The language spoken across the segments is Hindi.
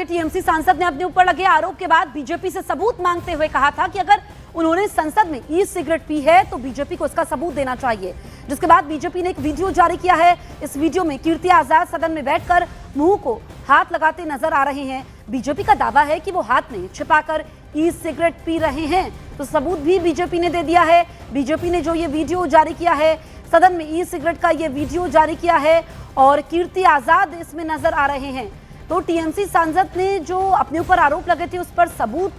टीएमसी सांसद ने अपने ऊपर लगे आरोप के बाद बीजेपी से सबूत मांगते हुए कहा था कि अगर उन्होंने संसद में ई सिगरेट पी है तो बीजेपी को इसका सबूत देना चाहिए। जिसके बाद बीजेपी ने एक वीडियो जारी किया है। इस वीडियो में कीर्ति आजाद सदन में बैठकर मुंह को हाथ लगाते नजर आ रहे हैं। बीजेपी का दावा है कि वो हाथ में छिपाकर ई सिगरेट पी रहे हैं, तो सबूत भी बीजेपी ने दे दिया है। बीजेपी ने जो ये वीडियो जारी किया है, सदन में ई सिगरेट का ये वीडियो जारी किया है और कीर्ति आजाद इसमें नजर आ रहे हैं। तो टीएमसी सांसद ने जो अपने ऊपर आरोप लगे थे उस पर सबूत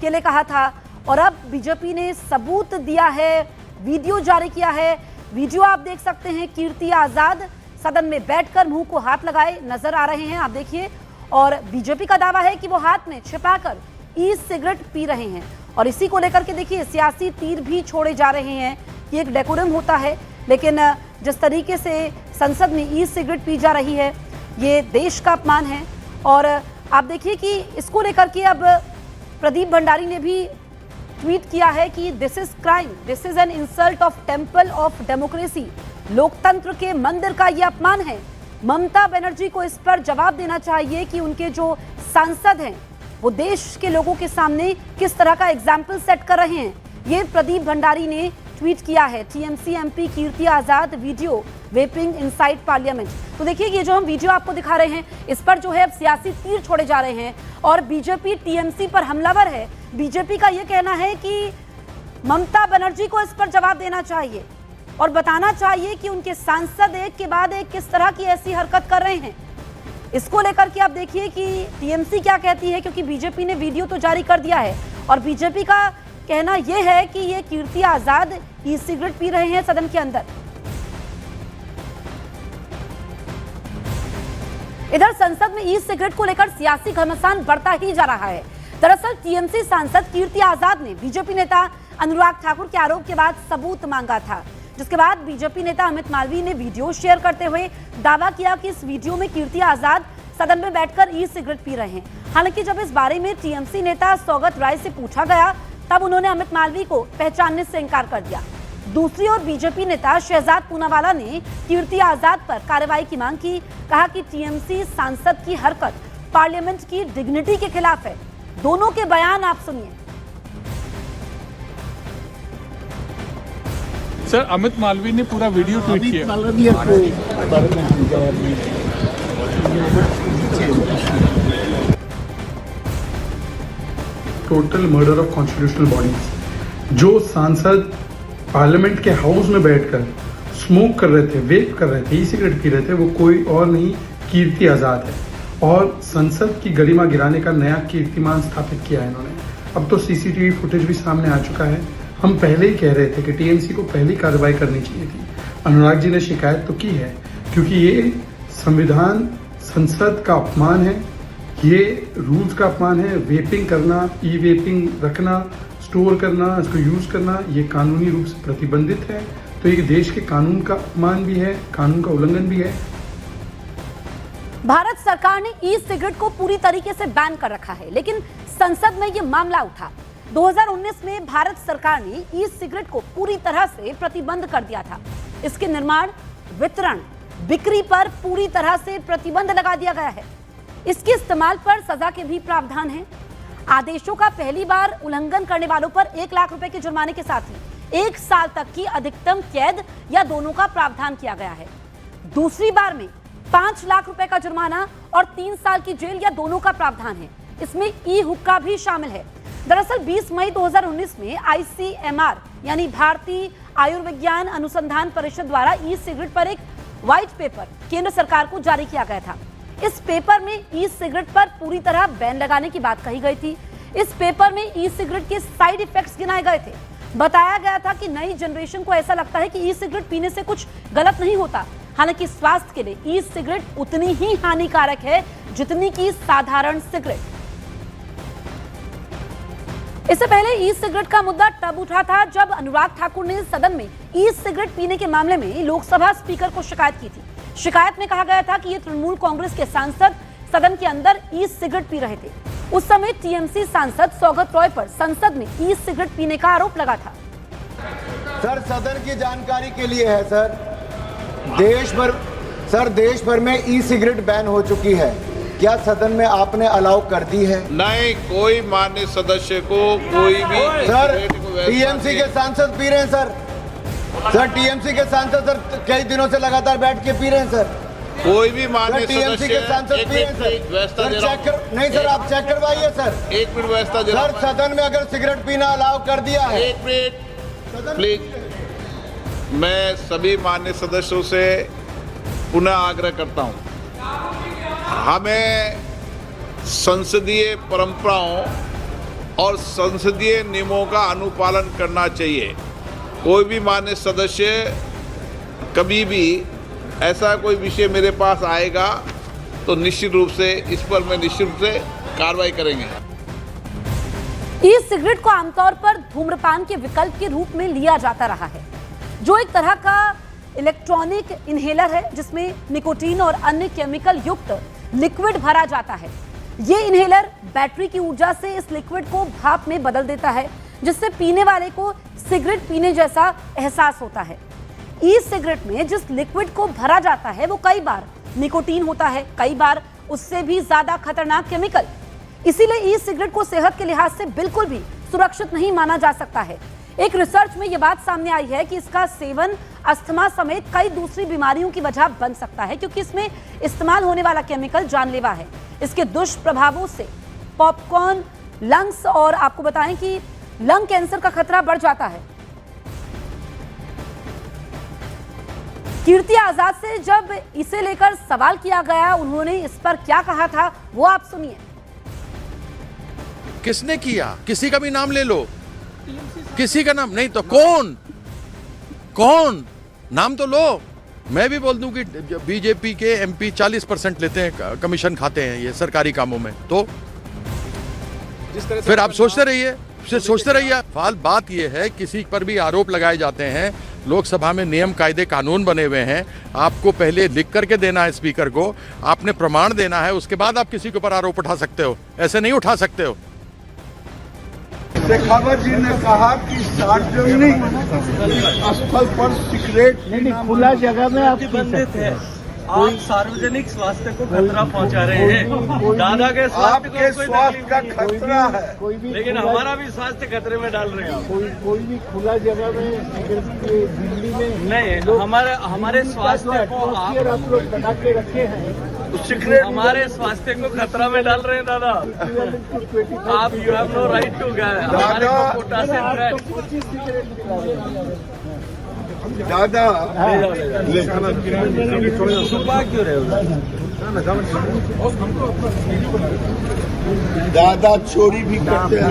के लिए कहा था और अब बीजेपी ने सबूत दिया है, वीडियो जारी किया है। वीडियो आप देख सकते हैं, कीर्ति आजाद सदन में बैठकर मुंह को हाथ लगाए नजर आ रहे हैं, आप देखिए। और बीजेपी का दावा है कि वो हाथ में छिपाकर ई सिगरेट पी रहे हैं और इसी को लेकर के देखिए सियासी तीर भी छोड़े जा रहे हैं। ये एक डेकोरम होता है, लेकिन जिस तरीके से संसद में ई सिगरेट पी जा रही है ये देश का अपमान है। और आप देखिए कि इसको लेकर के अब प्रदीप भंडारी ने भी ट्वीट किया है कि this is crime, this is an insult of temple of democracy. लोकतंत्र के मंदिर का ये अपमान है। ममता बनर्जी को इस पर जवाब देना चाहिए कि उनके जो सांसद हैं वो देश के लोगों के सामने किस तरह का एग्जाम्पल सेट कर रहे हैं। ये प्रदीप भंडारी ने ट्वीट किया है। TMC MP Kirti Azad video vaping inside parliament. तो देखिए ये जो हम वीडियो आपको दिखा रहे हैं इस पर जो है अब सियासी तीर छोड़े जा रहे हैं और बीजेपी टीएमसी पर हमलावर है। बीजेपी का ये कहना है कि ममता बनर्जी को इस पर जवाब देना चाहिए और बताना चाहिए कि उनके सांसद एक के बाद एक किस तरह की ऐसी हरकत कर रहे हैं। इसको लेकर के आप देखिए कि टीएमसी क्या कहती है, क्योंकि बीजेपी ने वीडियो तो जारी कर दिया है और बीजेपी का कहना यह है कि ये Kirti Azad e cigarette P रहे हैं सदन के अंदर। इधर संसद में ई सिगरेट को लेकर सियासी घमासान बढ़ता ही जा रहा है। दरअसल टीएमसी सांसद कीर्ति आजाद ने बीजेपी नेता अनुराग ठाकुर के आरोप के बाद सबूत मांगा था, जिसके बाद बीजेपी नेता अमित मालवीय ने वीडियो शेयर करते हुए दावा किया कि इस वीडियो में कीर्ति आजाद सदन में बैठकर ई सिगरेट पी रहे हैं। हालांकि जब इस बारे में टीएमसी नेता सौगत राय से पूछा गया तब उन्होंने अमित मालवीय को पहचानने से इनकार कर दिया। दूसरी ओर बीजेपी नेता शहजाद पूनावाला ने कीर्ति आजाद पर कार्रवाई की मांग की। कहा कि टीएमसी सांसद की हरकत पार्लियामेंट की डिग्निटी के खिलाफ है। दोनों के बयान आप सुनिए। सर, अमित मालवीय ने पूरा वीडियो ट्वीट किया। Total murder of constitutional bodies. जो सांसद पार्लियामेंट के हाउस में बैठकर स्मोक कर रहे थे, वेप कर रहे थे, ई सिगरेट पी रहे थे, वो कोई और नहीं कीर्ति आजाद है और संसद की गरिमा गिराने का नया कीर्तिमान स्थापित किया है इन्होंने। अब तो सीसीटीवी फुटेज भी सामने आ चुका है। हम पहले ही कह रहे थे कि टीएमसी को पहली कार्रवाई करनी चाहिए थी। अनुराग जी ने शिकायत तो की है क्योंकि ये संविधान संसद का अपमान है, ये रूल्स का अपमान है। वेपिंग करना, ई वेपिंग रखना, स्टोर करना, इसको यूज करना ये कानूनी रूप से प्रतिबंधित है। तो ये देश के कानून का अपमान भी है, कानून का उल्लंघन भी है। भारत सरकार ने ई सिगरेट को पूरी तरीके से बैन कर रखा है, लेकिन संसद में ये मामला उठा। 2019 में भारत सरकार ने ई सिगरेट को पूरी तरह से प्रतिबंध कर दिया था। इसके निर्माण, वितरण, बिक्री पर पूरी तरह से प्रतिबंध लगा दिया गया है। इसके इस्तेमाल पर सजा के भी प्रावधान हैं। आदेशों का पहली बार उल्लंघन करने वालों पर 1 लाख रुपए के जुर्माने के साथ ही 1 साल तक की अधिकतम कैद या दोनों का प्रावधान किया गया है। दूसरी बार में 5 लाख रुपए का जुर्माना और 3 साल की जेल या दोनों का प्रावधान है। इसमें ई हुक्का भी शामिल है। दरअसल 20 मई 2019 में आईसीएमआर यानी भारतीय आयुर्विज्ञान अनुसंधान परिषद द्वारा ई सिगरेट पर एक व्हाइट पेपर केंद्र सरकार को जारी किया गया था। इस पेपर में ई सिगरेट पर पूरी तरह बैन लगाने की बात कही गई थी। इस पेपर में ई सिगरेट के साइड इफेक्ट्स गिनाए गए थे। बताया गया था कि नई जनरेशन को ऐसा लगता है कि ई सिगरेट पीने से कुछ गलत नहीं होता, हालांकि स्वास्थ्य के लिए ई सिगरेट उतनी ही हानिकारक है जितनी की साधारण सिगरेट। इससे पहले ई सिगरेट का मुद्दा तब उठा था जब अनुराग ठाकुर ने सदन में ई सिगरेट पीने के मामले में लोकसभा स्पीकर को शिकायत की थी। शिकायत में कहा गया था कि ये तृणमूल कांग्रेस के सांसद सदन के अंदर ई सिगरेट पी रहे थे। उस समय टीएमसी सांसद सौगत रॉय पर संसद में ई सिगरेट पीने का आरोप लगा था। सर, सदन की जानकारी के लिए है सर, देश भर में ई सिगरेट बैन हो चुकी है। क्या सदन में आपने अलाउ कर दी है? नहीं, कोई मान्य सदस्य को कोई भी सर सिगरेट को वैसा टीएमसी के सांसद पी रहे हैं सर टीएमसी के सांसद सर कई दिनों से लगातार बैठ के पी रहे हैं सर कोई भी मान्य टीएमसी के सांसद एक पी रहे हैं मिनट व्यवस्था सर दे रहा चेक हूं। नहीं सर आप चेक करवाइए सर। एक मिनट व्यवस्था दे रहा सर सदन में अगर सिगरेट पीना अलाउ कर दिया हूं। है, एक मिनट प्लीज, मैं सभी मान्य सदस्यों से पुनः आग्रह करता हूं, हमें संसदीय परंपराओं और संसदीय नियमों का अनुपालन करना चाहिए। कोई भी मान्य सदस्य कभी भी ऐसा कोई विषय मेरे पास आएगा तो निश्चित रूप से इस पर मैं निश्चित रूप से कार्रवाई करेंगे। ई सिगरेट को आमतौर पर धूम्रपान के विकल्प के रूप में लिया जाता रहा है, जो एक तरह का इलेक्ट्रॉनिक इनहेलर है जिसमें निकोटीन और अन्य केमिकल युक्त लिक्विड भरा जाता है। ये इनहेलर बैटरी की ऊर्जा से इस लिक्विड को भाप में बदल देता है, जिससे पीने वाले को सिगरेट पीने जैसा एहसास होता है। ई सिगरेट में जिस लिक्विड को भरा जाता है वो कई बार निकोटीन होता है, कई बार उससे भी ज्यादा खतरनाक केमिकल। इसीलिए ई सिगरेट को सेहत के लिहाज से बिल्कुल भी सुरक्षित नहीं माना जा सकता है। एक रिसर्च में यह बात सामने आई है कि इसका सेवन अस्थमा समेत कई दूसरी बीमारियों की वजह बन सकता है, क्योंकि इसमें इस्तेमाल होने वाला केमिकल जानलेवा है। इसके दुष्प्रभावों से पॉपकॉर्न, लंग्स और आपको बताएं कि लंग कैंसर का खतरा बढ़ जाता है। कीर्ति आजाद से जब इसे लेकर सवाल किया गया, उन्होंने इस पर क्या कहा था वो आप सुनिए। किसने किया? किसी का भी नाम ले लो, किसी का नाम नहीं तो कौन नाम तो लो। मैं भी बोल दूं कि बीजेपी के एमपी 40% लेते हैं, कमीशन खाते हैं ये सरकारी कामों में, तो फिर आप सोचते रहिए। फाल बात ये है, किसी पर भी आरोप लगाए जाते हैं, लोकसभा में नियम कायदे कानून बने हुए हैं, आपको पहले लिख करके देना है स्पीकर को, आपने प्रमाण देना है, उसके बाद आप किसी के ऊपर आरोप उठा सकते हो, ऐसे नहीं उठा सकते हो। शेखावत जी ने कहा कि सार्वजनिक स्थल पर सिगरेट नहीं, खुला जगह में आप बंदे थे, आप सार्वजनिक स्वास्थ्य को खतरा पहुंचा रहे हैं। दादा के आपके स्वास्थ्य का खतरा है, लेकिन हमारा भी स्वास्थ्य खतरे में डाल रहे हैं। कोई भी खुला जगह में दिल्ली में नहीं, हमारे स्वास्थ्य को आप लोग बना के रखे हैं, हमारे स्वास्थ्य को खतरा में डाल रहे हैं दादा। आप you have no right to हमारे को कोटा से दादा छुपा क्यों रहे हो? दादा चोरी भी करते हैं।